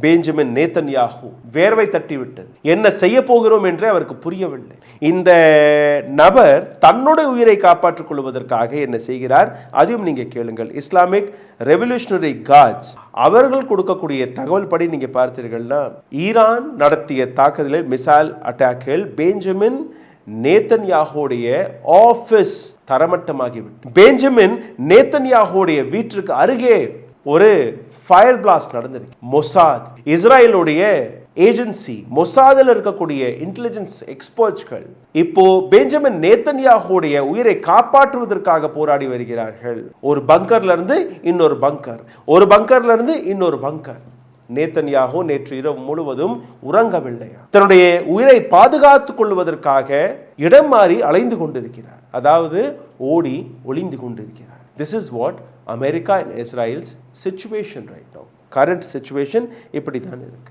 Benjamin Netanyahu வேர்வை தட்டிவிட்டது. என்ன செய்ய போகிறோம் என்றே அவருக்கு புரியவில்லை. இந்த நபர் தன்னுடைய உயிரை காப்பாற்றிக் கொள்வதற்காக என்ன செய்கிறார், அதையும் நீங்க கேளுங்கள். இஸ்லாமிக் ரெவல்யூஷனரி கார்ட்ஸ் அவர்கள் கொடுக்கக்கூடிய தகவல் படி நீங்க பார்த்தீர்கள்னா, ஈரான் நடத்திய தாக்குதலில் மிசைல் அட்டாக்கில் பெஞ்சமின் நேத்தன்யாகுடைய ஆபீஸ் தரமட்டமாகிவிட்டு, பெஞ்சமின் நேத்தன்யாகுடைய வீட்டிற்கு அருகே ஒரு ஃபயர் பிளாஸ்ட் நடந்திருக்கு. மொசாத், இஸ்ரேலுடைய ஏஜென்சி, மொசாதில் இருக்கக்கூடிய இன்டெலிஜென்ஸ் எக்ஸ்பர்ட்ஸ்கள் இப்போ பெஞ்சமின் நேத்தன்யாகுடைய உயிரை காப்பாற்றுவதற்காக போராடி வருகிறார்கள். ஒரு பங்கர்ல இருந்து இன்னொரு பங்கர், ஒரு பங்கர்ல இருந்து இன்னொரு பங்கர். நேத்தன்யாகு நேற்று இரவு முழுவதும் உறங்கவில்லையா, தன்னுடைய உயிரை பாதுகாத்துக் கொள்வதற்காக இடம் மாறி அலைந்து கொண்டிருக்கிறார், அதாவது ஓடி ஒளிந்து கொண்டிருக்கிறார். This is what America and Israel's situation right now. Current situation இப்படி தான் இருக்கு.